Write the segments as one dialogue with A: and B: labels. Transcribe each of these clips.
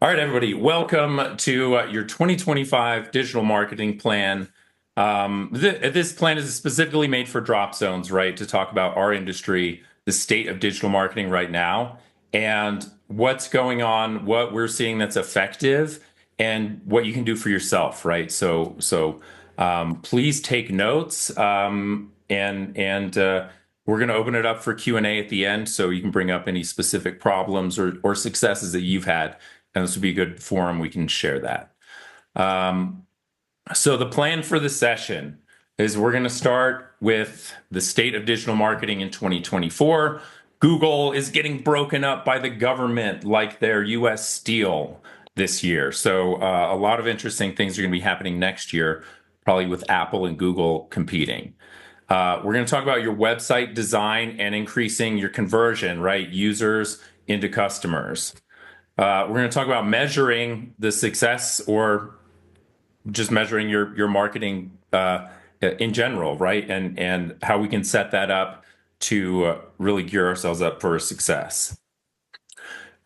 A: All right, everybody, welcome to your 2025 digital marketing plan. This plan is specifically made for drop zones, right? To talk about our industry, the state of digital marketing right now, and what's going on, what we're seeing that's effective, and what you can do for yourself, right? So please take notes, and we're going to open it up for Q&A at the end, so you can bring up any specific problems or successes that you've had, and this would be a good forum we can share that. Um, so the plan for the session is we're going to start with the state of digital marketing in 2024. Google is getting broken up by the government like their US Steel this year. So a lot of interesting things are going to be happening next year, probably with Apple and Google competing. We're going to talk about your website design and increasing your conversion, right? Users into customers. We're going to talk about measuring the success or just measuring your marketing in general, right? And how we can set that up to really gear ourselves up for success.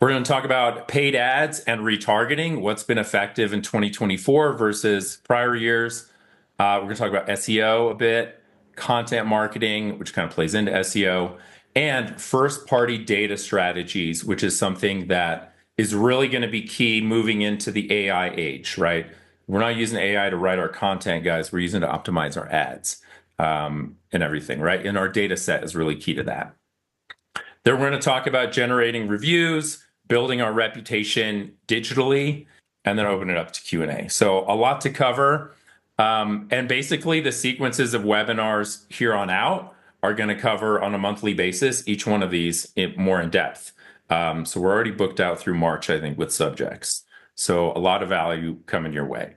A: We're going to talk about paid ads and retargeting, what's been effective in 2024 versus prior years. We're going to talk about SEO a bit, content marketing, which kind of plays into SEO, and first-party data strategies, which is something that is really going to be key moving into the AI age, right? We're not using AI to write our content, guys. We're using it to optimize our ads and everything, right? And our data set is really key to that. Then we're going to talk about generating reviews, building our reputation digitally, and then open it up to Q&A. So a lot to cover. And basically, the sequences of webinars here on out are going to cover on a monthly basis, each one of these more in depth. So we're already booked out through March, I think, with subjects. So a lot of value coming your way.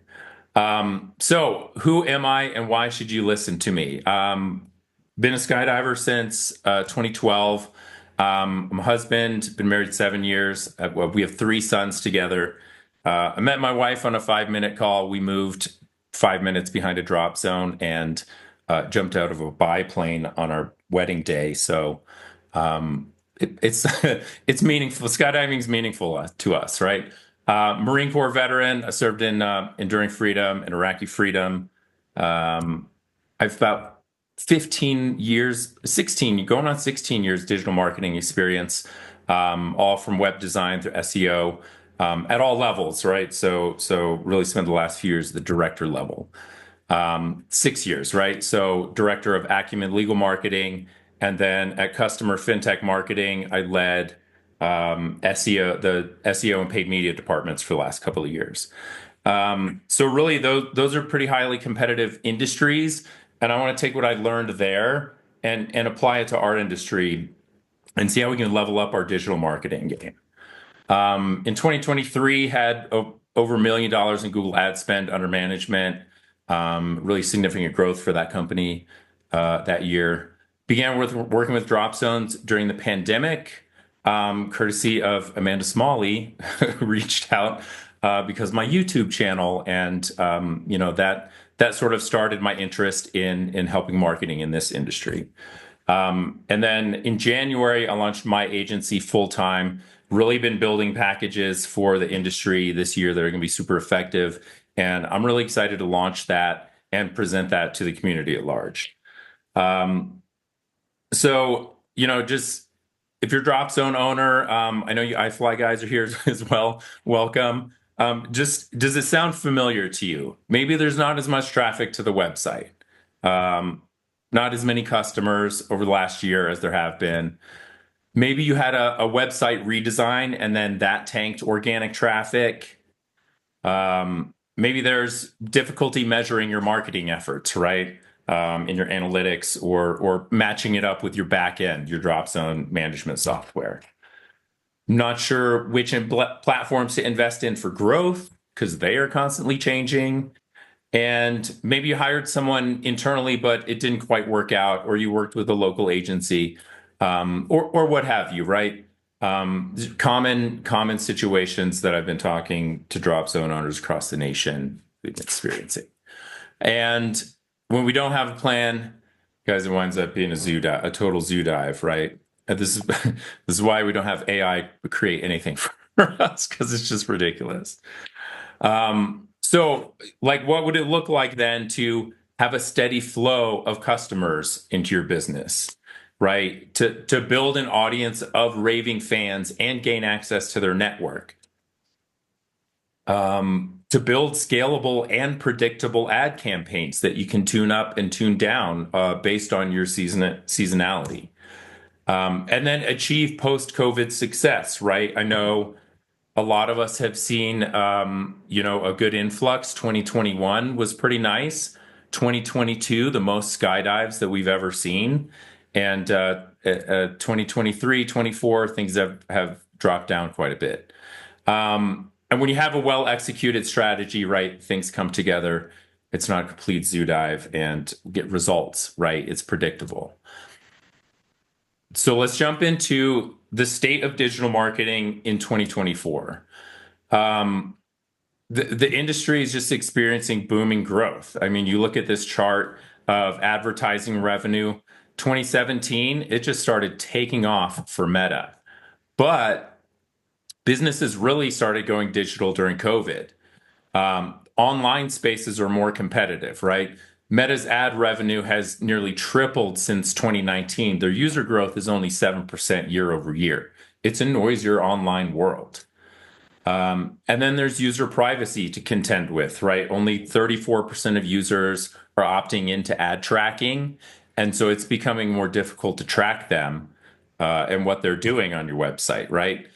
A: So who am I and why should you listen to me? Been a skydiver since 2012. I'm a husband, been married 7 years. We have 3 sons together. I met my wife on a 5-minute call. We moved 5 minutes behind a drop zone and jumped out of a biplane on our wedding day. So it's it's meaningful. Skydiving is meaningful to us, right? Marine Corps veteran. I served in Enduring Freedom and Iraqi Freedom. I've about 15 years, 16, going on 16 years digital marketing experience, all from web design through SEO, at all levels, right? So really spent the last few years at the director level. 6 years, right? So director of Acumen Legal Marketing, and then at Customer FinTech Marketing, I led SEO, the SEO and paid media departments for the last couple of years. So really, those are pretty highly competitive industries, and I want to take what I learned there and apply it to our industry and see how we can level up our digital marketing game. In 2023, had over $1 million in Google ad spend under management. Really significant growth for that company that year. Began with working with drop zones during the pandemic, courtesy of Amanda Smalley, who reached out because my YouTube channel, and that sort of started my interest in helping marketing in this industry. And then in January, I launched my agency full time. Really been building packages for the industry this year that are going to be super effective. And I'm really excited to launch that and present that to the community at large. Just if you're drop zone owner, I know you iFly guys are here as well. Welcome. Just does it sound familiar to you? Maybe there's not as much traffic to the website. Not as many customers over the last year as there have been. Maybe you had a website redesign and then that tanked organic traffic. Maybe there's difficulty measuring your marketing efforts, right? In your analytics or matching it up with your back end, your drop zone management software. Not sure which platforms to invest in for growth because they are constantly changing. And maybe you hired someone internally, but it didn't quite work out, or you worked with a local agency, or what have you, right? Common situations that I've been talking to drop zone owners across the nation experiencing. And when we don't have a plan, guys, it winds up being a total zoo dive, right? And this is this is why we don't have AI create anything for us because it's just ridiculous. So, like, what would it look like then to have a steady flow of customers into your business, right? To build an audience of raving fans and gain access to their network. To build scalable and predictable ad campaigns that you can tune up and tune down based on your seasonality. And then achieve post-COVID success, right? I know a lot of us have seen, a good influx. 2021 was pretty nice. 2022, the most skydives that we've ever seen. And 2023, 24, things have dropped down quite a bit. And when you have a well executed strategy, right, things come together. It's not a complete zoo dive and get results, right? It's predictable. So let's jump into the state of digital marketing in 2024. The industry is just experiencing booming growth. I mean, you look at this chart of advertising revenue, 2017, it just started taking off for Meta. But businesses really started going digital during COVID. Online spaces are more competitive, right? Meta's ad revenue has nearly tripled since 2019. Their user growth is only 7% year over year. It's a noisier online world. And then there's user privacy to contend with, right? Only 34% of users are opting into ad tracking. And so it's becoming more difficult to track them and what they're doing on your website, right?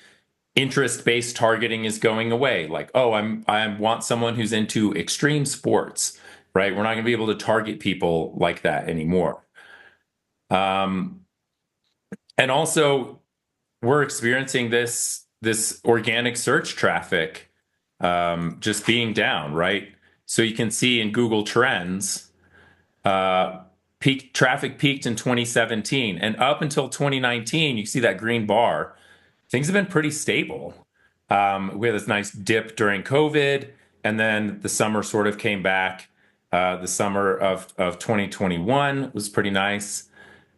A: Interest-based targeting is going away. Like, oh, I want someone who's into extreme sports, right? We're not going to be able to target people like that anymore. And also, we're experiencing this organic search traffic just being down, right? So you can see in Google Trends, traffic peaked in 2017, and up until 2019, you see that green bar. Things have been pretty stable. We had this nice dip during COVID, and then the summer sort of came back. The summer of 2021 was pretty nice.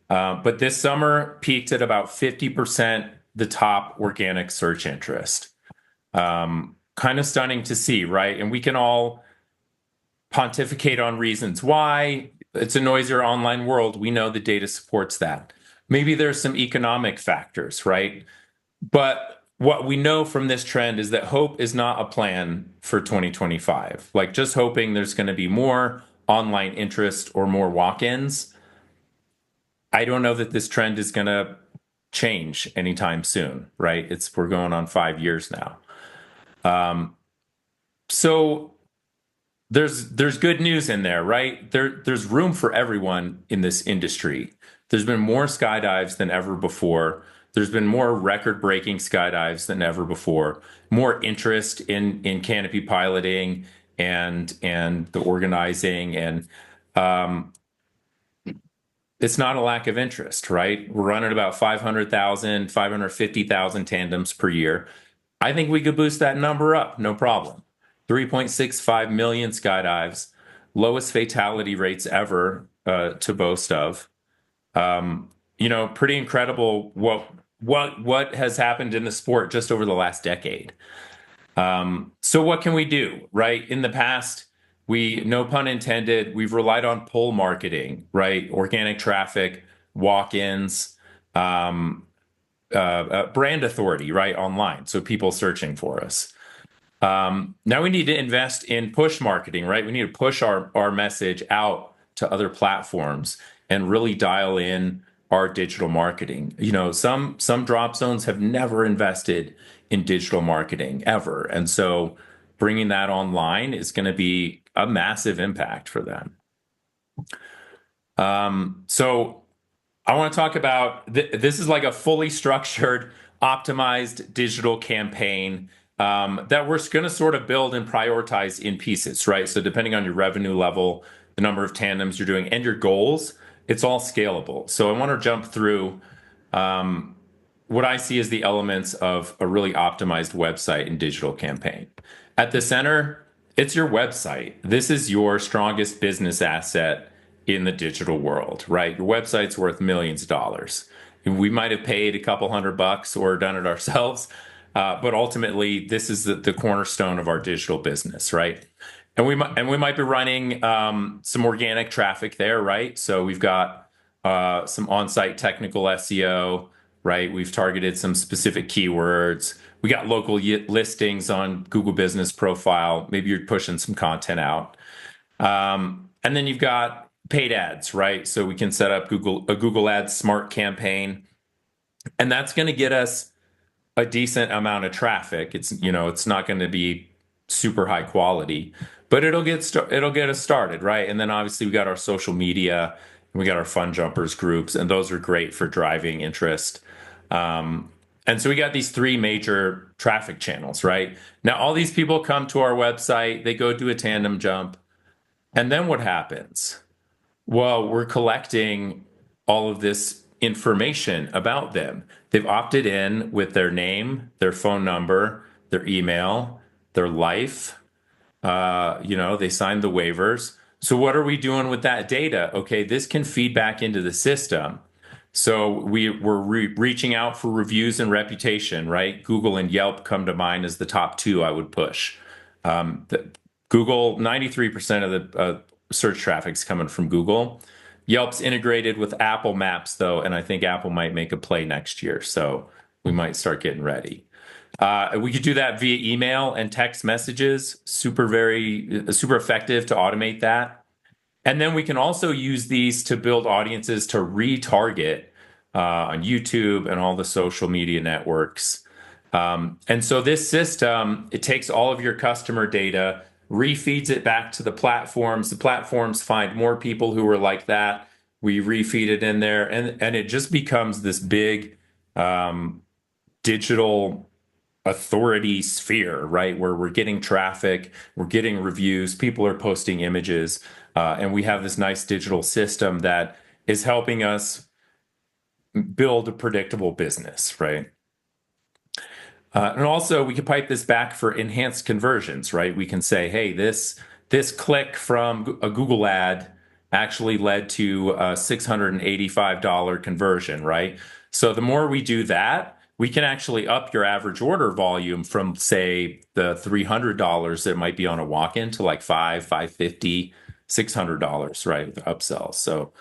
A: But this summer peaked at about 50% the top organic search interest. Kind of stunning to see, right? And we can all pontificate on reasons why. It's a noisier online world. We know the data supports that. Maybe there's some economic factors, right? But what we know from this trend is that hope is not a plan for 2025. Like just hoping there's going to be more online interest or more walk-ins. I don't know that this trend is going to change anytime soon, right? We're going on 5 years now. So there's good news in there, right? There's room for everyone in this industry. There's been more skydives than ever before. There's been more record-breaking skydives than ever before. More interest in canopy piloting and the organizing, and it's not a lack of interest, right? We're running about 500,000, 550,000 tandems per year. I think we could boost that number up, no problem. 3.65 million skydives, lowest fatality rates ever to boast of. Pretty incredible what has happened in the sport just over the last decade. So what can we do, right? In the past, no pun intended, we've relied on pull marketing, right? Organic traffic, walk-ins, brand authority, right? Online. So people searching for us. Now we need to invest in push marketing, right? We need to push our message out to other platforms and really dial in our digital marketing. Some drop zones have never invested in digital marketing ever. And so bringing that online is going to be a massive impact for them. So I want to talk about this is like a fully structured, optimized digital campaign that we're going to sort of build and prioritize in pieces, right? So depending on your revenue level, the number of tandems you're doing, and your goals, it's all scalable. So I want to jump through what I see as the elements of a really optimized website and digital campaign. At the center, it's your website. This is your strongest business asset in the digital world, right? Your website's worth millions of dollars. We might have paid a couple $100 or done it ourselves, But ultimately, this is the cornerstone of our digital business, right? And we might be running some organic traffic there, right? So we've got some on-site technical SEO, right? We've targeted some specific keywords. We got local listings on Google Business Profile. Maybe you're pushing some content out. And then you've got paid ads, right? So we can set up a Google Ads Smart campaign, and that's going to get us a decent amount of traffic. It's not going to be super high quality, but it'll get us started, right? And then obviously we got our social media, and we got our fun jumpers groups, and those are great for driving interest. And so we got these three major traffic channels, right? Now all these people come to our website, they go do a tandem jump, and then what happens? Well, we're collecting all of this information about them. They've opted in with their name, their phone number, their email, their life. They signed the waivers. So what are we doing with that data? Okay, this can feed back into the system. So we're reaching out for reviews and reputation, right? Google and Yelp come to mind as the top two I would push. Google, 93% of the search traffic's coming from Google. Yelp's integrated with Apple Maps, though, and I think Apple might make a play next year. So we might start getting ready. We could do that via email and text messages. Super effective to automate that. And then we can also use these to build audiences to retarget on YouTube and all the social media networks. And so this system, it takes all of your customer data, refeeds it back to the platforms. The platforms find more people who are like that. We refeed it in there, and it just becomes this big digital authority sphere, right? Where we're getting traffic, we're getting reviews, people are posting images, and we have this nice digital system that is helping us build a predictable business, right? And also, we can pipe this back for enhanced conversions, right? We can say, hey, this click from a Google ad actually led to a $685 conversion, right? So the more we do that, we can actually up your average order volume from, say, the $300 that might be on a walk-in to like $550, $600, right? With the upsells. So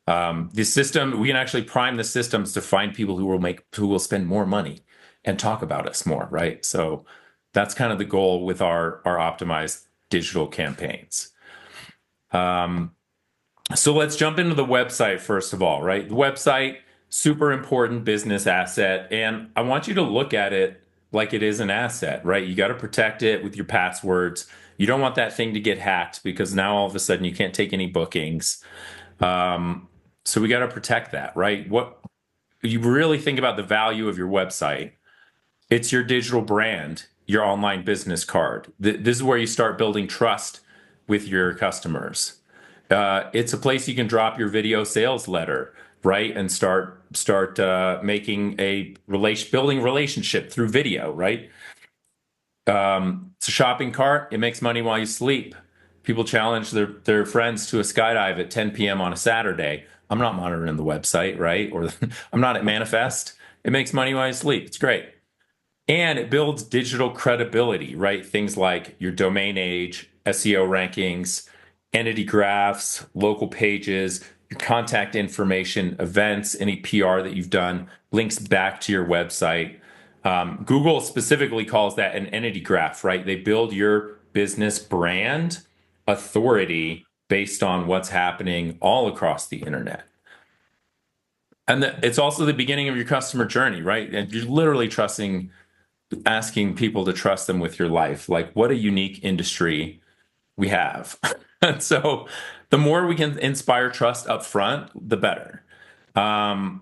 A: the system, we can actually prime the systems to find people who will spend more money and talk about us more, right? So that's kind of the goal with our optimized digital campaigns. So let's jump into the website first of all, right? The website, super important business asset, and I want you to look at it like it is an asset, right? You got to protect it with your passwords. You don't want that thing to get hacked because now all of a sudden you can't take any bookings. So we got to protect that, right? What you really think about the value of your website, it's your digital brand, your online business card. This is where you start building trust with your customers. It's a place you can drop your video sales letter, right, and start making building relationship through video, right? It's a shopping cart. It makes money while you sleep. People challenge their friends to a skydive at 10 p.m. on a Saturday. I'm not monitoring the website, right? Or I'm not at Manifest. It makes money while you sleep. It's great. And it builds digital credibility, right? Things like your domain age, SEO rankings, entity graphs, local pages, your contact information, events, any PR that you've done, links back to your website. Google specifically calls that an entity graph, right? They build your business brand authority based on what's happening all across the internet. And it's also the beginning of your customer journey, right? And you're literally asking people to trust them with your life. Like, what a unique industry we have. And so the more we can inspire trust up front, the better. And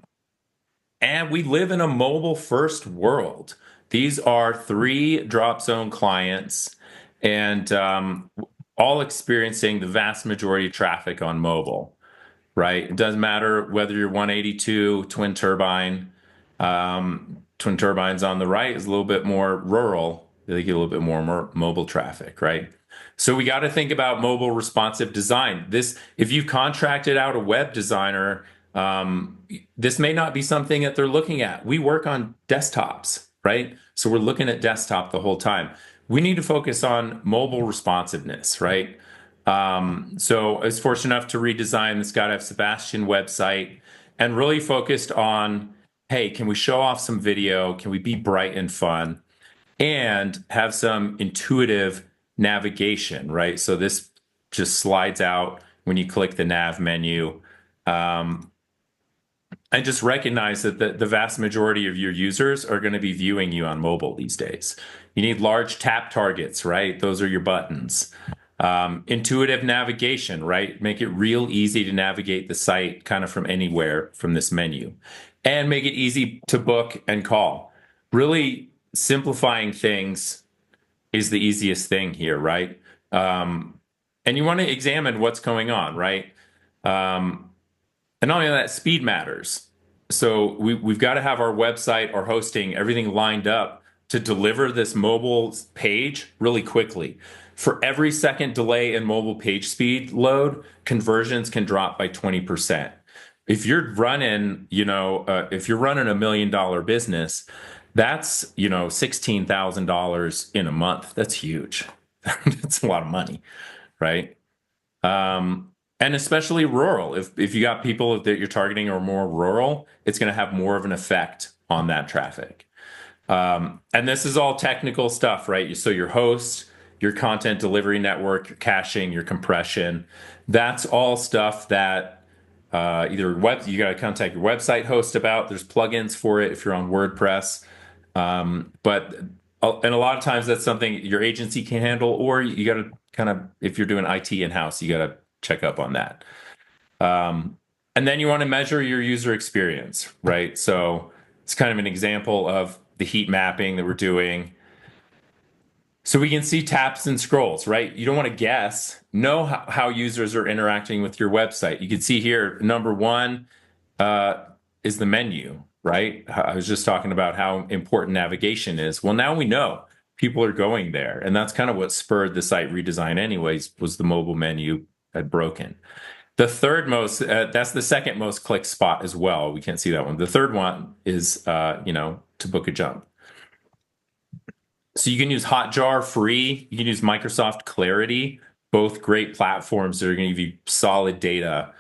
A: we live in a mobile first world. These are 3 drop zone clients, and all experiencing the vast majority of traffic on mobile, right? It doesn't matter whether you're 182, twin turbine. Twin turbines on the right is a little bit more rural. They get a little bit more mobile traffic, right? So we got to think about mobile responsive design. If you've contracted out a web designer, this may not be something that they're looking at. We work on desktops, right? So we're looking at desktop the whole time. We need to focus on mobile responsiveness, right? So I was fortunate enough to redesign the Scott F. Sebastian website and really focused on, hey, can we show off some video? Can we be bright and fun and have some intuitive navigation, right? So this just slides out when you click the nav menu. And just recognize that the vast majority of your users are going to be viewing you on mobile these days. You need large tap targets, right? Those are your buttons. Intuitive navigation, right? Make it real easy to navigate the site kind of from anywhere from this menu. And make it easy to book and call. Really simplifying things is the easiest thing here, right? And you want to examine what's going on, right? And not only that, speed matters. So we've got to have our website, our hosting, everything lined up to deliver this mobile page really quickly. For every second delay in mobile page speed load, conversions can drop by 20%. If you're running, if you're running $1 million business, that's, $16,000 in a month. That's huge. That's a lot of money, right? And especially rural. If you got people that you're targeting are more rural, it's going to have more of an effect on that traffic. And this is all technical stuff, right? So your host, your content delivery network, your caching, your compression, that's all stuff that you got to contact your website host about. There's plugins for it if you're on WordPress. And a lot of times that's something your agency can handle, or you got to kind of, if you're doing IT in-house, you got to check up on that. And then you want to measure your user experience, right? So it's kind of an example of the heat mapping that we're doing. So we can see taps and scrolls, right? You don't want to guess. Know how users are interacting with your website. You can see here, number one is the menu, right? I was just talking about how important navigation is. Well, now we know people are going there. And that's kind of what spurred the site redesign anyways, was the mobile menu had broken. The third most, that's the second most clicked spot as well. We can't see that one. The third one is, to book a jump. So you can use Hotjar free. You can use Microsoft Clarity, both great platforms that are going to give you solid data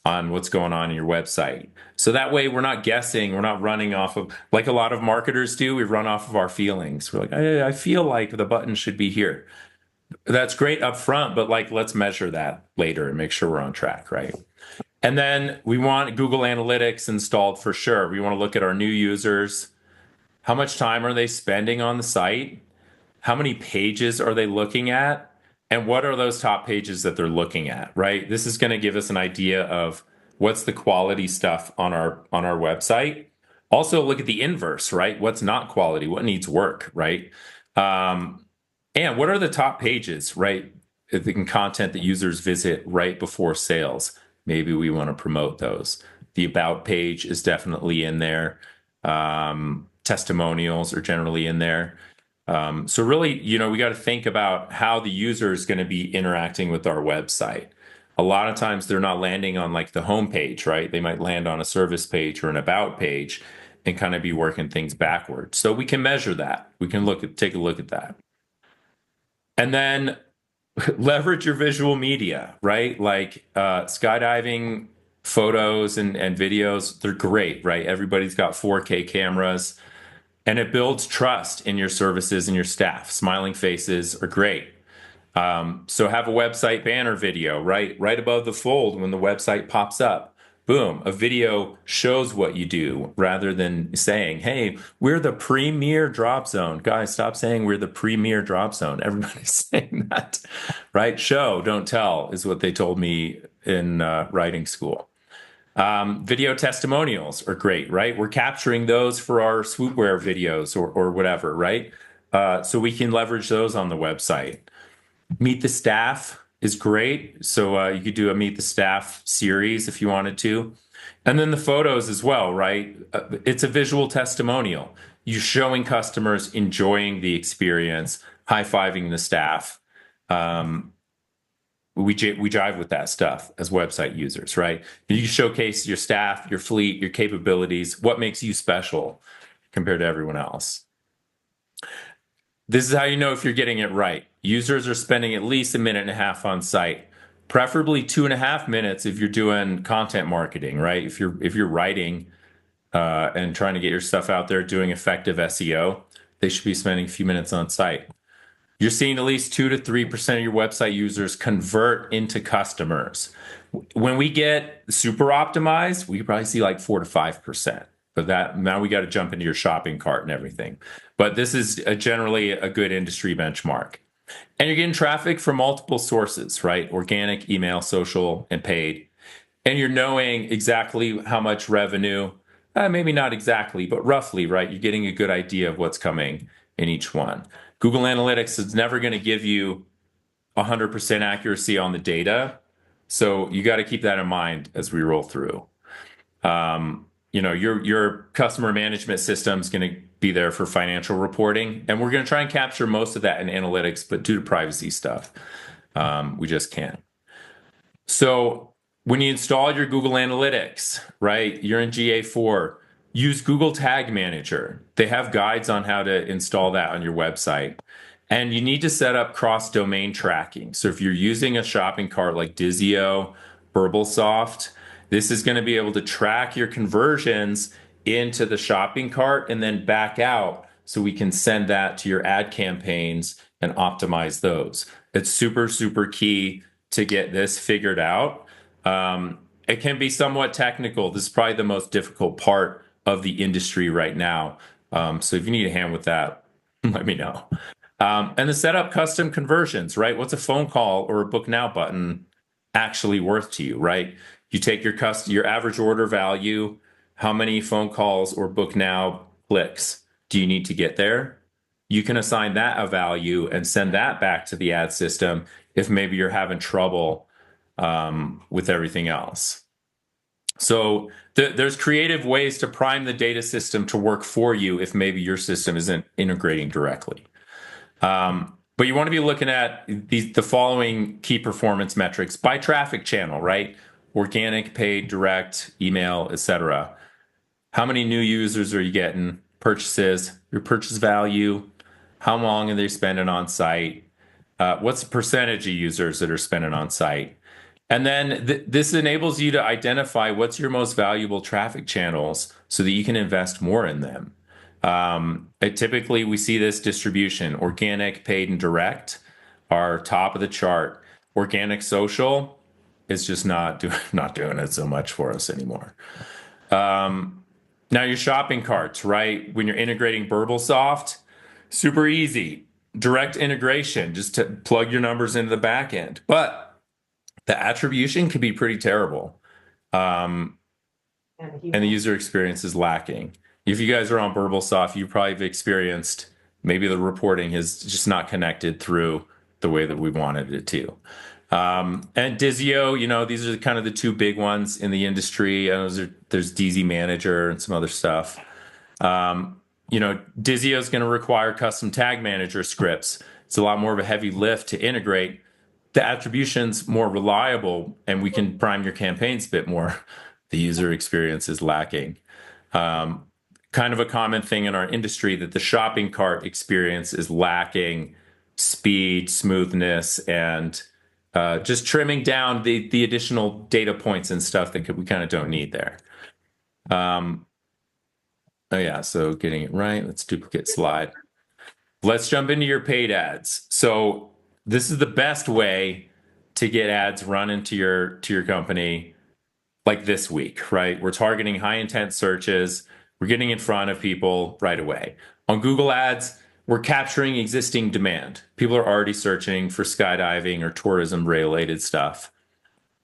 A: on what's going on in your website. So that way we're not guessing, we're not running off of, like a lot of marketers do, we run off of our feelings. We're like, I feel like the button should be here. That's great up front, but let's measure that later and make sure we're on track, right? And then we want Google Analytics installed for sure. We want to look at our new users. How much time are they spending on the site? How many pages are they looking at? And what are those top pages that they're looking at, right? This is going to give us an idea of what's the quality stuff on our website. Also look at the inverse, right? What's not quality? What needs work, right? And what are the top pages, right? The content that users visit right before sales. Maybe we want to promote those. The about page is definitely in there. Testimonials are generally in there. So really, we got to think about how the user is going to be interacting with our website. A lot of times they're not landing on the home page, right? They might land on a service page or an about page and kind of be working things backwards. So we can measure that. We can take a look at that. And then leverage your visual media, right? Skydiving photos and videos, they're great, right? Everybody's got 4K cameras. And it builds trust in your services and your staff. Smiling faces are great. So have a website banner video, right above the fold when the website pops up. Boom, a video shows what you do rather than saying, hey, we're the premier drop zone. Guys, stop saying we're the premier drop zone. Everybody's saying that, right? Show, don't tell is what they told me in writing school. Video testimonials are great, right? We're capturing those for our swoopwear videos or whatever, right? So we can leverage those on the website. Meet the staff is great. So you could do a meet the staff series if you wanted to. And then the photos as well, right? It's a visual testimonial. You're showing customers enjoying the experience, high-fiving the staff. We jive with that stuff as website users, right? You showcase your staff, your fleet, your capabilities, what makes you special compared to everyone else. This is how you know if you're getting it right. Users are spending at least a minute and a half on site, preferably 2.5 minutes if you're doing content marketing, right? If you're writing and trying to get your stuff out there, doing effective SEO, they should be spending a few minutes on site. You're seeing at least 2 to 3% of your website users convert into customers. When we get super optimized, we could probably see like 4 to 5%. But that now we got to jump into your shopping cart and everything. But this is generally a good industry benchmark. And you're getting traffic from multiple sources, right? Organic, email, social, and paid. And you're knowing exactly how much revenue, maybe not exactly, but roughly, right? You're getting a good idea of what's coming in each one. Google Analytics is never going to give you 100% accuracy on the data. So you got to keep that in mind as we roll through. Your customer management system is going to be there for financial reporting, and we're going to try and capture most of that in analytics, but due to privacy stuff, we just can't. So when you install your Google Analytics, right, you're in GA4, use Google Tag Manager. They have guides on how to install that on your website. And you need to set up cross-domain tracking. So if you're using a shopping cart like Dizio, Burblesoft, this is going to be able to track your conversions into the shopping cart and then back out so we can send that to your ad campaigns and optimize those. It's super, super key to get this figured out. It can be somewhat technical. This is probably the most difficult part of the industry right now. So if you need a hand with that, let me know. And to set up custom conversions, right? What's a phone call or a book now button actually worth to you, right? You take your average order value, how many phone calls or book now clicks do you need to get there? You can assign that a value and send that back to the ad system if maybe you're having trouble with everything else. So there's creative ways to prime the data system to work for you if maybe your system isn't integrating directly. But you want to be looking at the following key performance metrics by traffic channel, right? Organic, paid, direct, email, etc. How many new users are you getting? Purchases, your purchase value, how long are they spending on site? What's the percentage of users that are spending on site? And then this enables you to identify what's your most valuable traffic channels so that you can invest more in them. Typically, we see this distribution: organic, paid, and direct are top of the chart. Organic social is just not doing it so much for us anymore. Now your shopping carts, right? When you're integrating Burblesoft, super easy. Direct integration, just to plug your numbers into the back end. But the attribution can be pretty terrible. And the user experience is lacking. If you guys are on Burblesoft, you probably have experienced maybe the reporting is just not connected through the way that we wanted it to. And Dizio, these are kind of the two big ones in the industry. There's DZ Manager and some other stuff. Dizio is going to require custom tag manager scripts. It's a lot more of a heavy lift to integrate. The attribution's more reliable, and we can prime your campaigns a bit more. The user experience is lacking. Kind of a common thing in our industry that the shopping cart experience is lacking speed, smoothness, and just trimming down the additional data points and stuff that we kind of don't need there. Oh yeah, so getting it right. Let's duplicate slide. Let's jump into your paid ads. So this is the best way to get ads run into your company like this week, right? We're targeting high intent searches. We're getting in front of people right away. On Google Ads, we're capturing existing demand. People are already searching for skydiving or tourism related stuff.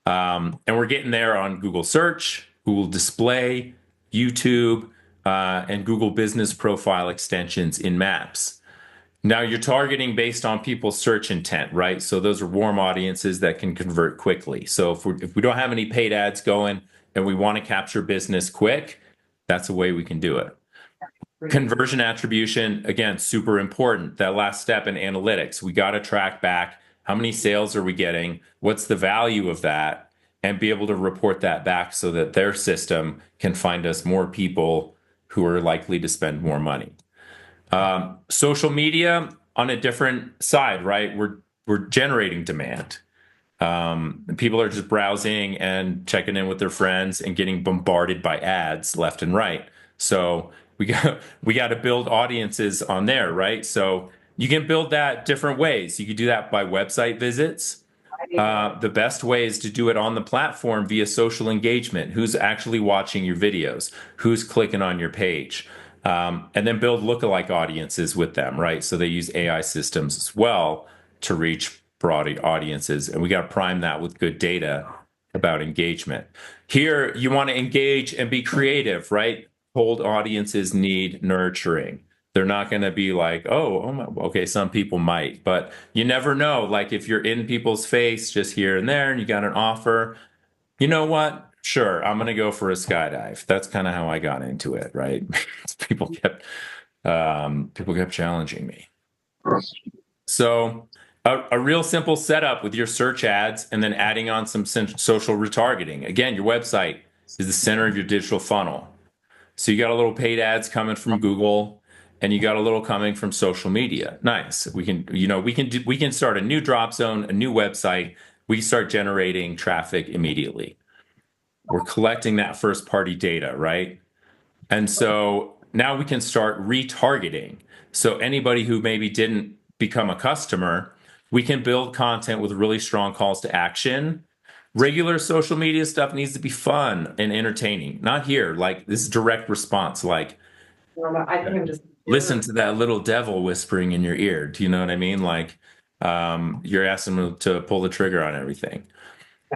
A: And we're getting there on Google Search, Google Display, YouTube, and Google Business Profile extensions in Maps. Now you're targeting based on people's search intent, right? So those are warm audiences that can convert quickly. So if we don't have any paid ads going and we want to capture business quick, that's a way we can do it. Conversion attribution, again, super important. That last step in analytics, we got to track back how many sales are we getting, what's the value of that, and be able to report that back so that their system can find us more people who are likely to spend more money. Social media, on a different side, right? We're generating demand. People are just browsing and checking in with their friends and getting bombarded by ads left and right. So we got to build audiences on there, right? So you can build that different ways. You could do that by website visits. The best way is to do it on the platform via social engagement. Who's actually watching your videos? Who's clicking on your page? And then build lookalike audiences with them, right? So they use AI systems as well to reach broad audiences. And we got to prime that with good data about engagement. Here, you want to engage and be creative, right? Cold audiences need nurturing. They're not going to be like, oh my, okay, some people might, but you never know. Like if you're in people's face just here and there and you got an offer, you know what? Sure, I'm going to go for a skydive. That's kind of how I got into it, right? People kept challenging me. So a real simple setup with your search ads and then adding on some social retargeting. Again, your website is the center of your digital funnel. So you got a little paid ads coming from Google and you got a little coming from social media. Nice. We can start a new drop zone, a new website. We start generating traffic immediately. We're collecting that first party data, right? And so now we can start retargeting. So anybody who maybe didn't become a customer, we can build content with really strong calls to action. Regular social media stuff needs to be fun and entertaining. Not here, like this is direct response, like listen to that little devil whispering in your ear. Do you know what I mean? Like you're asking them to pull the trigger on everything.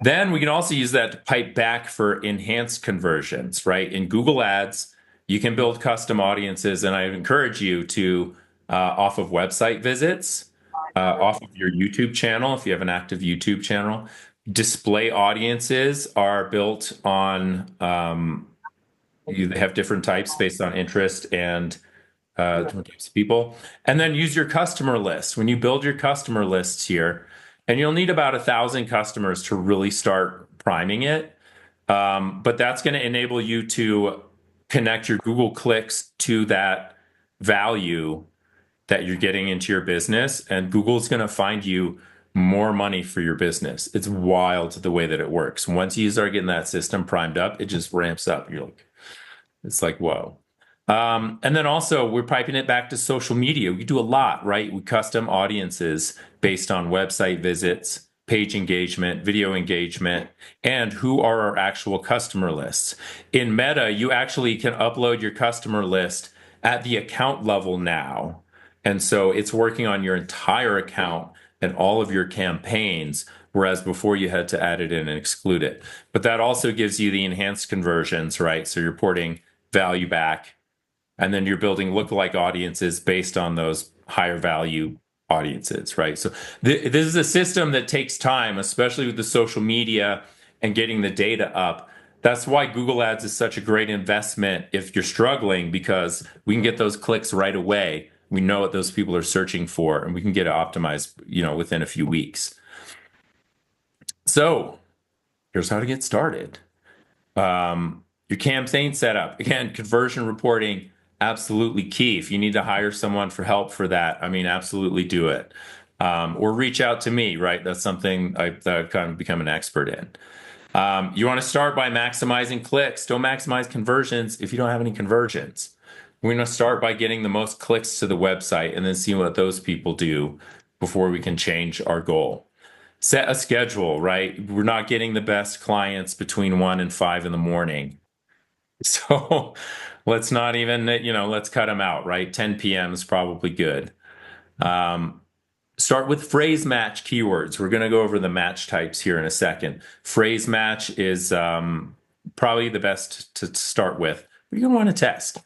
A: Then we can also use that to pipe back for enhanced conversions, right? In Google Ads, you can build custom audiences, and I encourage you to, off of website visits, off of your YouTube channel, if you have an active YouTube channel, display audiences are built on, you have different types based on interest and different types of people. And then use your customer list. When you build your customer lists here, and you'll need about 1,000 customers to really start priming it. But that's going to enable you to connect your Google clicks to that value that you're getting into your business. And Google's going to find you more money for your business. It's wild the way that it works. Once you start getting that system primed up, it just ramps up. It's like, whoa. And then also we're piping it back to social media. We do a lot, right? We custom audiences based on website visits, page engagement, video engagement, and who are our actual customer lists. In Meta, you actually can upload your customer list at the account level now. And so it's working on your entire account and all of your campaigns, whereas before you had to add it in and exclude it. But that also gives you the enhanced conversions, right? So you're porting value back. And then you're building lookalike audiences based on those higher value audiences, right? So this is a system that takes time, especially with the social media and getting the data up. That's why Google Ads is such a great investment if you're struggling, because we can get those clicks right away. We know what those people are searching for, and we can get it optimized, within a few weeks. So here's how to get started. Your campaign setup, again, conversion reporting, absolutely key. If you need to hire someone for help for that, I mean, absolutely do it. Or reach out to me, right? That's something that I've kind of become an expert in. You want to start by maximizing clicks. Don't maximize conversions if you don't have any conversions. We're going to start by getting the most clicks to the website and then see what those people do before we can change our goal. Set a schedule, right? We're not getting the best clients between 1 and 5 in the morning. So let's not even, let's cut them out, right? 10 p.m. is probably good. Start with phrase match keywords. We're going to go over the match types here in a second. Phrase match is probably the best to start with. You're going to want to test.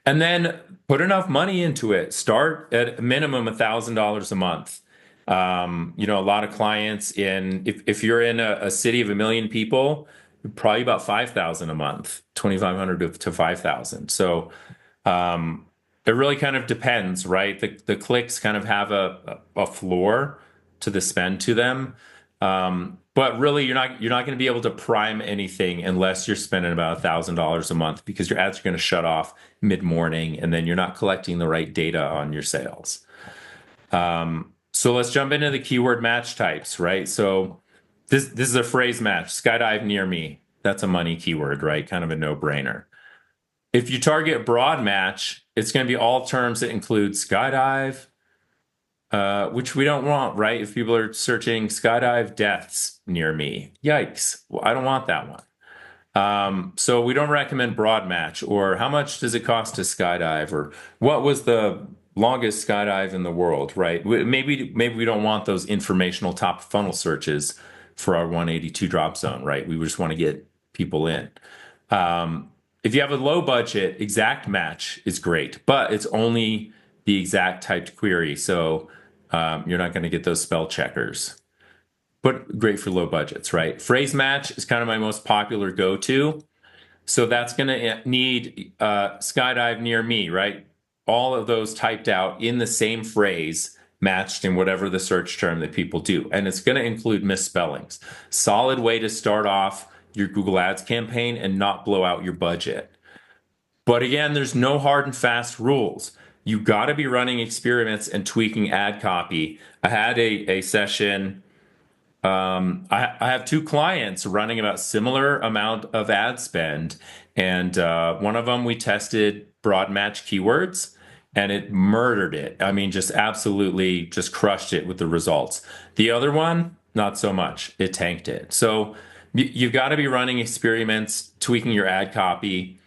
A: And then put enough money into it. Start at a minimum $1,000 a month. A lot of clients if you're in a city of 1 million people, probably about 5,000 a month, 2,500 to 5,000. So it really kind of depends, right? The clicks kind of have a floor to the spend to them. But really, you're not going to be able to prime anything unless you're spending about $1,000 a month, because your ads are going to shut off mid-morning, and then you're not collecting the right data on your sales. So let's jump into the keyword match types, right? So this is a phrase match, skydive near me. That's a money keyword, right? Kind of a no-brainer. If you target broad match, it's going to be all terms that include skydive, which we don't want, right? If people are searching skydive deaths near me, yikes. Well, I don't want that one. So we don't recommend broad match or how much does it cost to skydive or what was the longest skydive in the world, right? Maybe we don't want those informational top funnel searches for our 182 drop zone, right? We just want to get people in. If you have a low budget, exact match is great, but it's only the exact typed query. So you're not going to get those spell checkers, but great for low budgets, right? Phrase match is kind of my most popular go-to. So that's going to need skydive near me, right? All of those typed out in the same phrase, matched in whatever the search term that people do. And it's going to include misspellings. Solid way to start off your Google Ads campaign and not blow out your budget. But again, there's no hard and fast rules. You got to be running experiments and tweaking ad copy. I had a session. I have two clients running about similar amount of ad spend, and one of them we tested broad match keywords, and it murdered it. I mean, just absolutely just crushed it with the results. The other one, not so much. It tanked it. So you've got to be running experiments, tweaking your ad copy.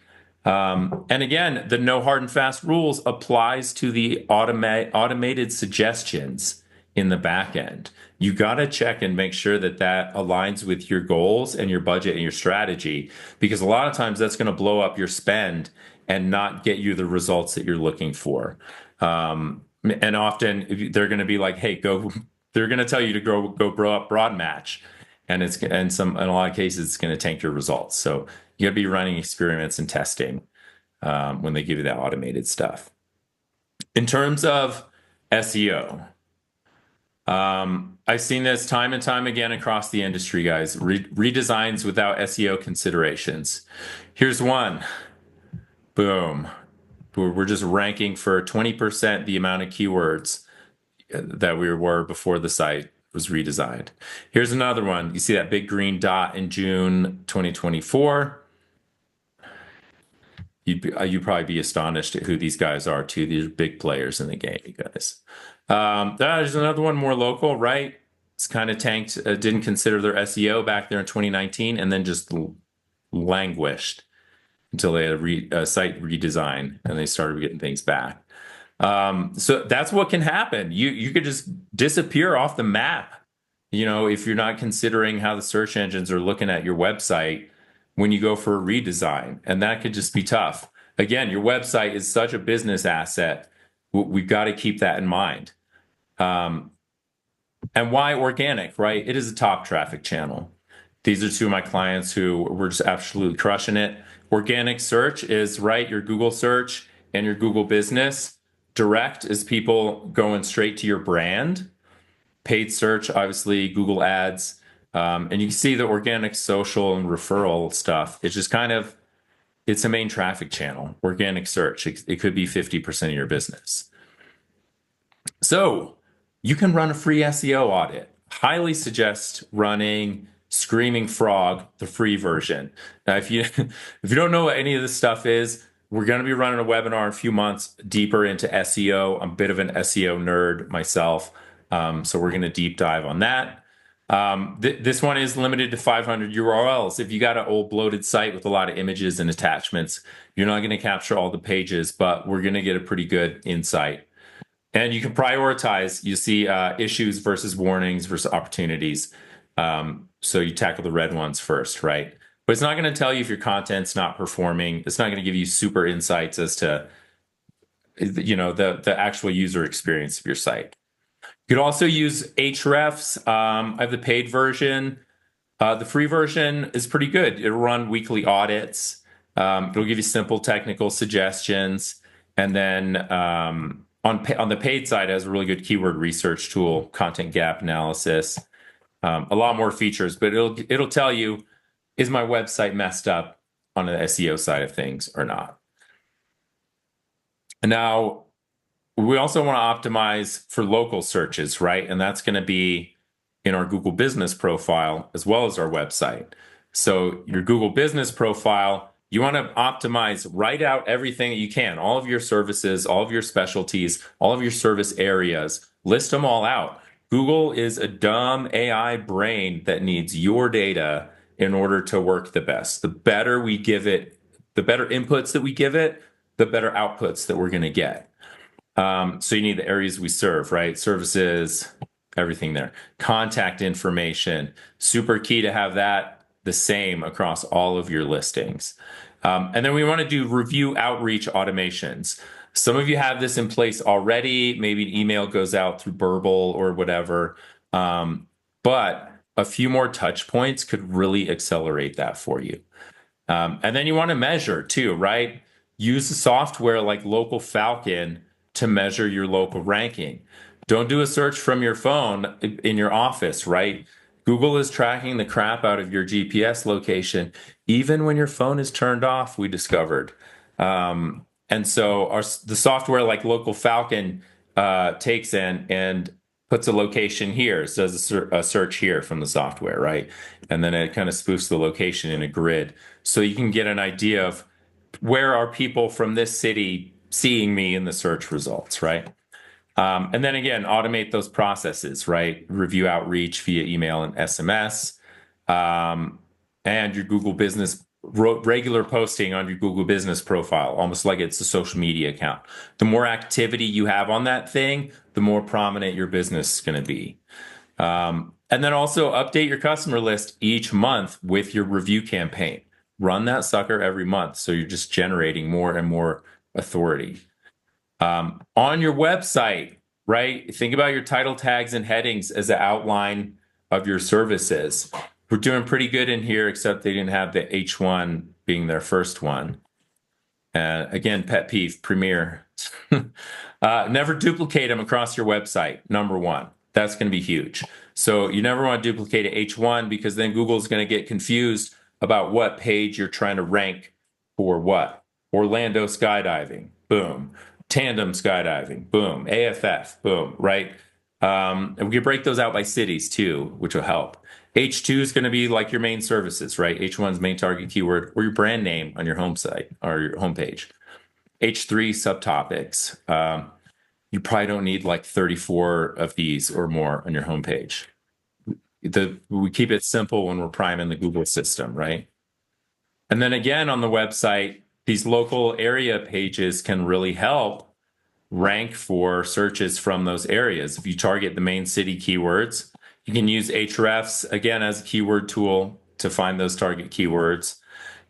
A: And again, the no hard and fast rules applies to the automated suggestions in the back end. You got to check and make sure that that aligns with your goals and your budget and your strategy, because a lot of times that's going to blow up your spend and not get you the results that you're looking for. And often they're going to be like, "Hey, go." They're going to tell you to go grow up broad match, and in a lot of cases it's going to tank your results. So you got to be running experiments and testing when they give you that automated stuff. In terms of SEO, I've seen this time and time again across the industry, guys. Redesigns without SEO considerations. Here's one. Boom. We're just ranking for 20% the amount of keywords that we were before the site was redesigned. Here's another one. You see that big green dot in June 2024. You'd probably be astonished at who these guys are too. These are big players in the game, you guys. There's another one more local, right? It's kind of tanked, didn't consider their SEO back there in 2019 and then just languished until they had a site redesign and they started getting things back. So that's what can happen. You could just disappear off the map, if you're not considering how the search engines are looking at your website when you go for a redesign. And that could just be tough. Again, your website is such a business asset. We've got to keep that in mind. And why organic, right? It is a top traffic channel. These are two of my clients who were just absolutely crushing it. Organic search is right, your Google search and your Google business. Direct is people going straight to your brand. Paid search, obviously, Google Ads. And you can see the organic social and referral stuff. It's just it's a main traffic channel, organic search. It could be 50% of your business. So you can run a free SEO audit. Highly suggest running Screaming Frog, the free version. Now, if you don't know what any of this stuff is, we're going to be running a webinar in a few months deeper into SEO. I'm a bit of an SEO nerd myself, so we're going to deep dive on that. This one is limited to 500 URLs. If you got an old bloated site with a lot of images and attachments, you're not going to capture all the pages, but we're going to get a pretty good insight. And you can prioritize. You see issues versus warnings versus opportunities. So you tackle the red ones first, right? But it's not going to tell you if your content's not performing. It's not going to give you super insights as to, the actual user experience of your site. You could also use Hrefs. I have the paid version. The free version is pretty good. It'll run weekly audits. It'll give you simple technical suggestions. And then on the paid side, it has a really good keyword research tool, content gap analysis, a lot more features. But it'll tell you, is my website messed up on the SEO side of things or not? And now, we also want to optimize for local searches, right? And that's going to be in our Google business profile as well as our website. So your Google business profile, you want to optimize, write out everything that you can, all of your services, all of your specialties, all of your service areas, list them all out. Google is a dumb AI brain that needs your data in order to work the best. The better we give it, the better inputs that we give it, the better outputs that we're going to get. So you need the areas we serve, right? Services, everything there. Contact information, super key to have that the same across all of your listings. And then we want to do review outreach automations. Some of you have this in place already. Maybe an email goes out through Burble or whatever. But a few more touch points could really accelerate that for you. And then you want to measure too, right? Use a software like Local Falcon to measure your local ranking. Don't do a search from your phone in your office, right? Google is tracking the crap out of your GPS location, even when your phone is turned off, we discovered. And so the software like Local Falcon takes in and puts a location here, so does a search here from the software, right? And then it kind of spoofs the location in a grid. So you can get an idea of where are people from this city seeing me in the search results, right? And then again, automate those processes, right? Review outreach via email and SMS, and your Google Business regular posting on your Google Business profile, almost like it's a social media account. The more activity you have on that thing, the more prominent your business is going to be. And then also update your customer list each month with your review campaign. Run that sucker every month, so you're just generating more and more authority. On your website, right? Think about your title tags and headings as an outline of your services. We're doing pretty good in here, except they didn't have the H1 being their first one. Again, pet peeve, Premier. Never duplicate them across your website, number one. That's going to be huge. So you never want to duplicate a H1 because then Google's going to get confused about what page you're trying to rank for what. Orlando skydiving, boom. Tandem skydiving, boom. AFF, boom, right? And we can break those out by cities too, which will help. H2 is going to be like your main services, right? H1's main target keyword or your brand name on your home site or your homepage. H3 subtopics. You probably don't need like 34 of these or more on your homepage. We keep it simple when we're priming the Google system, right? And then again, on the website, these local area pages can really help rank for searches from those areas. If you target the main city keywords, you can use Ahrefs again as a keyword tool to find those target keywords.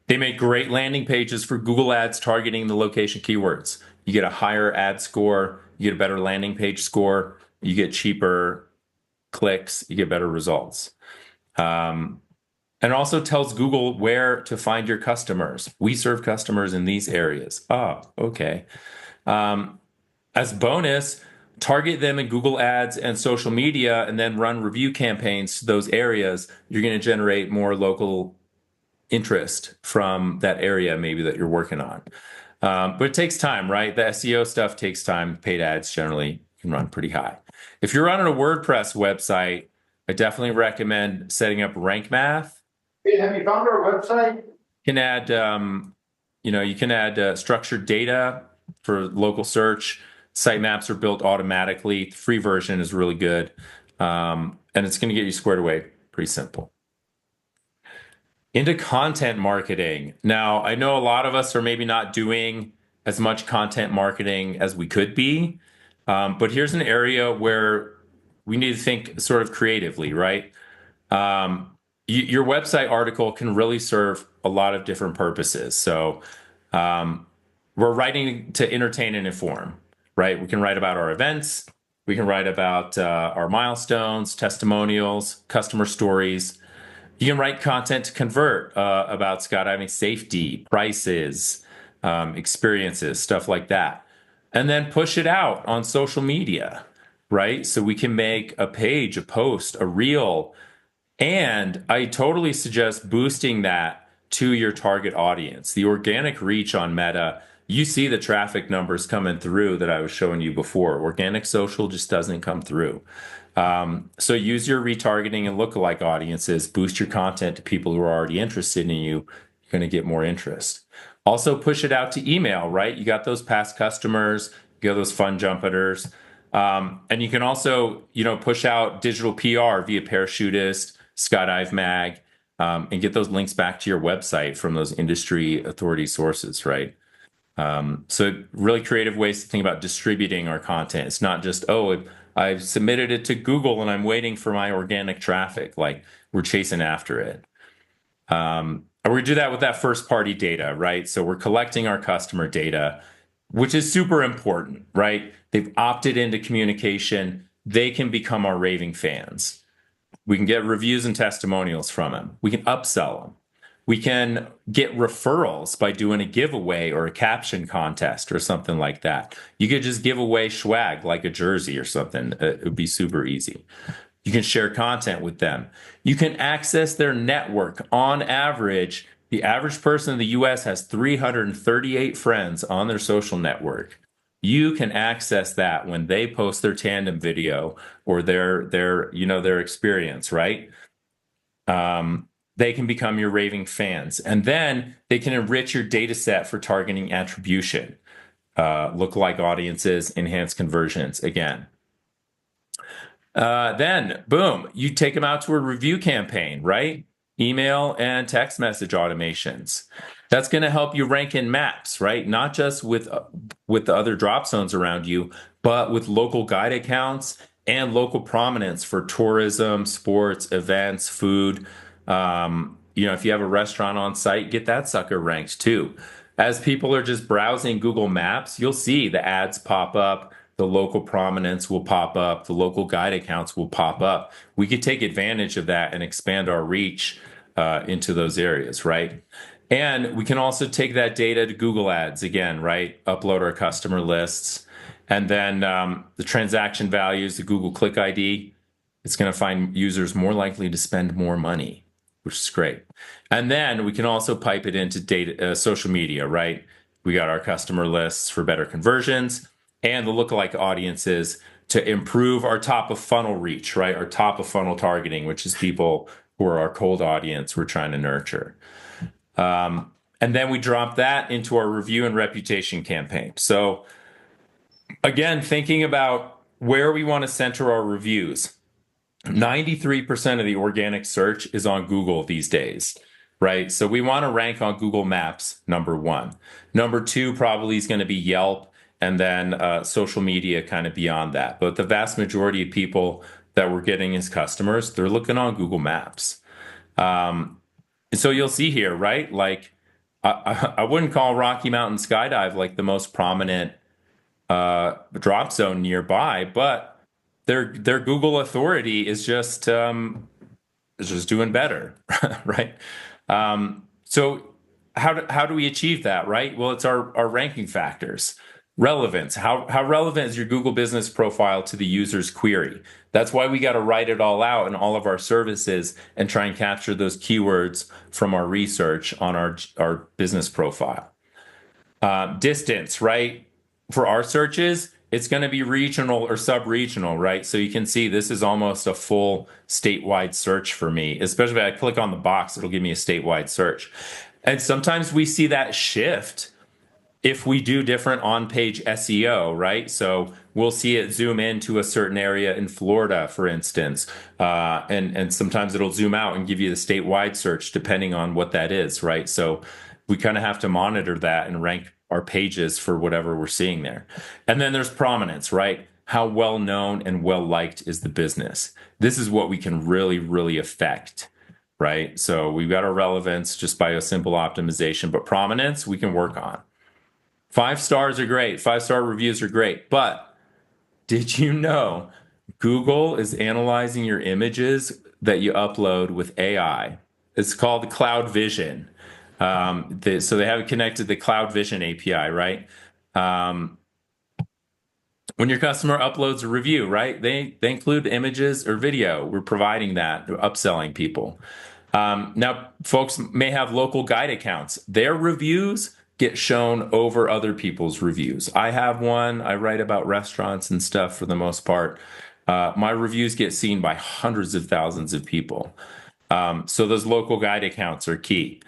A: They make great landing pages for Google Ads targeting the location keywords. You get a higher ad score, you get a better landing page score, you get cheaper clicks, you get better results. And also tells Google where to find your customers. We serve customers in these areas. Oh, okay. As bonus, target them in Google Ads and social media and then run review campaigns to those areas. You're going to generate more local interest from that area maybe that you're working on. But it takes time, right? The SEO stuff takes time. Paid ads generally can run pretty high. If you're running a WordPress website, I definitely recommend setting up rank math.
B: Hey, have you found our website?
A: You can add, you can add structured data for local search. Sitemaps are built automatically. The free version is really good. And it's going to get you squared away. Pretty simple. Into content marketing. Now, I know a lot of us are maybe not doing as much content marketing as we could be. But here's an area where we need to think sort of creatively, right? Your website article can really serve a lot of different purposes. So we're writing to entertain and inform, right? We can write about our events. We can write about our milestones, testimonials, customer stories. You can write content to convert about skydiving safety, prices, experiences, stuff like that. And then push it out on social media, right? So we can make a page, a post, a reel. And I totally suggest boosting that to your target audience. The organic reach on Meta, you see the traffic numbers coming through that I was showing you before. Organic social just doesn't come through. So use your retargeting and lookalike audiences, boost your content to people who are already interested in you. You're going to get more interest. Also push it out to email, right? You got those past customers, you got those fun jumpers. And you can also, push out digital PR via Parachutist, Skydive Mag, and get those links back to your website from those industry authority sources, right? So really creative ways to think about distributing our content. It's not just, oh, I've submitted it to Google and I'm waiting for my organic traffic. Like we're chasing after it. And we do that with that first party data, right? So we're collecting our customer data, which is super important, right? They've opted into communication. They can become our raving fans. We can get reviews and testimonials from them. We can upsell them. We can get referrals by doing a giveaway or a caption contest or something like that. You could just give away swag like a jersey or something. It would be super easy. You can share content with them. You can access their network. On average, the average person in the US has 338 friends on their social network. You can access that when they post their tandem video or their experience, right? They can become your raving fans. And then they can enrich your data set for targeting attribution, lookalike audiences, enhance conversions again. Then, boom, you take them out to a review campaign, right? Email and text message automations. That's going to help you rank in maps, right? Not just with the other drop zones around you, but with local guide accounts and local prominence for tourism, sports, events, food. If you have a restaurant on site, get that sucker ranked too. As people are just browsing Google Maps, you'll see the ads pop up, the local prominence will pop up, the local guide accounts will pop up. We could take advantage of that and expand our reach into those areas, right? And we can also take that data to Google Ads again, right? Upload our customer lists. And then the transaction values, the Google Click ID, it's going to find users more likely to spend more money, which is great. And then we can also pipe it into data, social media, right? We got our customer lists for better conversions and the lookalike audiences to improve our top of funnel reach, right? Our top of funnel targeting, which is people who are our cold audience we're trying to nurture. And then we drop that into our review and reputation campaign. So again, thinking about where we want to center our reviews. 93% of the organic search is on Google these days, right? So we want to rank on Google Maps, number one. Number two probably is going to be Yelp and then social media kind of beyond that. But the vast majority of people that we're getting as customers, they're looking on Google Maps. So you'll see here, right? Like I wouldn't call Rocky Mountain Skydive like the most prominent drop zone nearby, but their Google authority is just doing better, right? So how do we achieve that, right? Well, it's our ranking factors. Relevance. How relevant is your Google business profile to the user's query? That's why we got to write it all out in all of our services and try and capture those keywords from our research on our business profile. Distance, right? For our searches, it's going to be regional or sub-regional, right? So you can see this is almost a full statewide search for me, especially if I click on the box, it'll give me a statewide search. And sometimes we see that shift if we do different on-page SEO, right? So we'll see it zoom into a certain area in Florida, for instance, and sometimes it'll zoom out and give you the statewide search depending on what that is, right? So we kind of have to monitor that and rank our pages for whatever we're seeing there. And then there's prominence, right? How well known and well liked is the business? This is what we can really, really affect, right? So we've got our relevance just by a simple optimization, but prominence we can work on. 5 stars are great. 5-star reviews are great. But did you know Google is analyzing your images that you upload with AI? It's called Cloud Vision. So they have it connected to the Cloud Vision API, right? When your customer uploads a review, right? They include images or video. We're providing that, we're upselling people. Now, folks may have local guide accounts. Their reviews get shown over other people's reviews. I have one. I write about restaurants and stuff for the most part. My reviews get seen by hundreds of thousands of people. So those local guide accounts are key.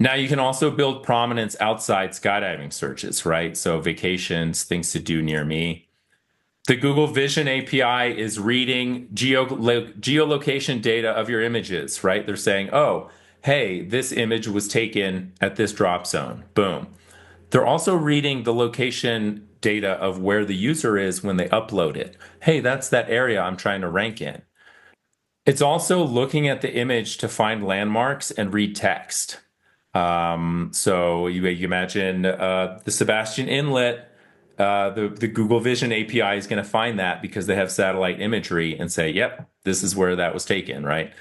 A: Now you can also build prominence outside skydiving searches, right? So vacations, things to do near me. The Google Vision API is reading geolocation data of your images, right? They're saying, oh, hey, this image was taken at this drop zone. Boom. They're also reading the location data of where the user is when they upload it. Hey, that's that area I'm trying to rank in. It's also looking at the image to find landmarks and read text. So you imagine the Sebastian Inlet, the Google Vision API is going to find that because they have satellite imagery and say, yep, this is where that was taken, right?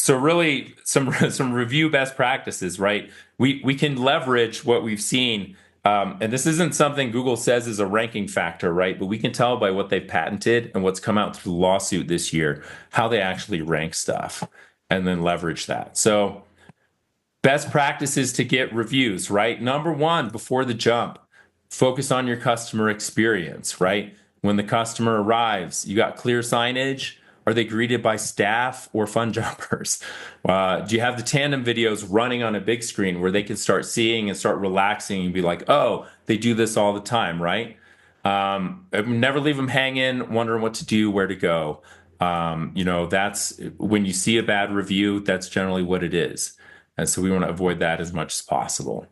A: So really some review best practices, right? We can leverage what we've seen. And this isn't something Google says is a ranking factor, right? But we can tell by what they've patented and what's come out through the lawsuit this year, how they actually rank stuff and then leverage that. So best practices to get reviews, right? Number one, before the jump, focus on your customer experience, right? When the customer arrives, you got clear signage. Are they greeted by staff or fun jumpers? Do you have the tandem videos running on a big screen where they can start seeing and start relaxing and be like, oh, they do this all the time, right? Never leave them hanging, wondering what to do, where to go. That's when you see a bad review, that's generally what it is. And so we want to avoid that as much as possible.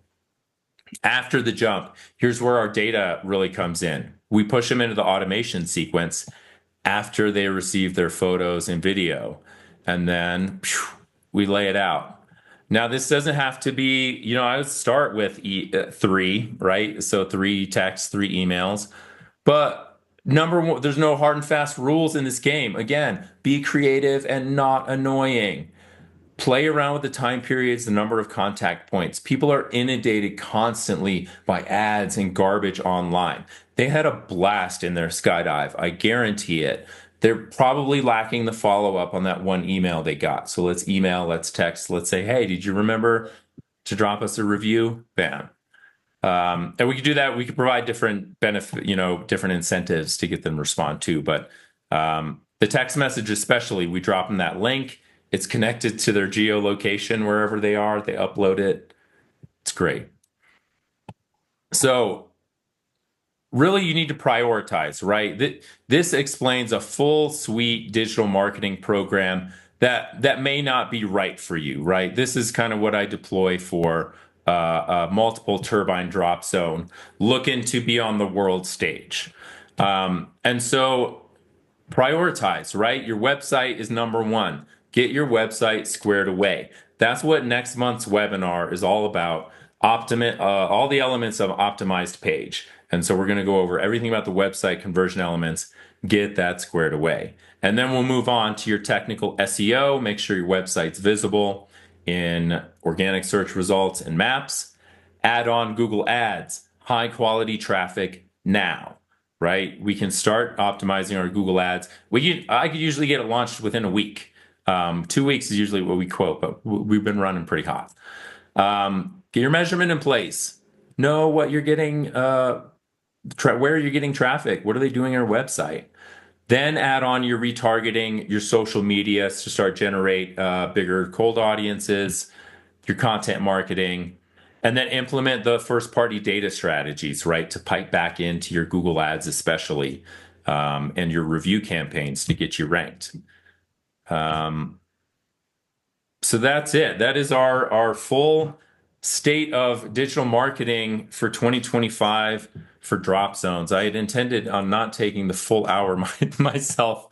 A: After the jump, here's where our data really comes in. We push them into the automation sequence after they receive their photos and video, and then we lay it out. Now, this doesn't have to be, I would start with three, right? So 3 texts, 3 emails. But number one, there's no hard and fast rules in this game. Again, be creative and not annoying. Play around with the time periods, the number of contact points. People are inundated constantly by ads and garbage online. They had a blast in their skydive. I guarantee it. They're probably lacking the follow up on that one email they got. So let's email, let's text, let's say, hey, did you remember to drop us a review? Bam. And we could do that. We could provide different benefit, different incentives to get them to respond too. But the text message, especially, we drop them that link. It's connected to their geolocation wherever they are. They upload it. It's great. So really, you need to prioritize, right? This explains a full suite digital marketing program that may not be right for you, right? This is kind of what I deploy for a multiple turbine drop zone, looking to be on the world stage. And so prioritize, right? Your website is number one. Get your website squared away. That's what next month's webinar is all about. All the elements of optimized page. And so we're going to go over everything about the website conversion elements, get that squared away. And then we'll move on to your technical SEO, make sure your website's visible in organic search results and maps. Add on Google Ads, high quality traffic now, right? We can start optimizing our Google Ads. I could usually get it launched within a week. 2 weeks is usually what we quote, but we've been running pretty hot. Get your measurement in place. Know what you're getting, where you're getting traffic. What are they doing on your website? Then add on your retargeting, your social media to start generate bigger cold audiences, your content marketing, and then implement the first-party data strategies, right, to pipe back into your Google Ads especially, and your review campaigns to get you ranked. So that's it. That is our full state of digital marketing for 2025 for drop zones. I had intended on not taking the full hour myself.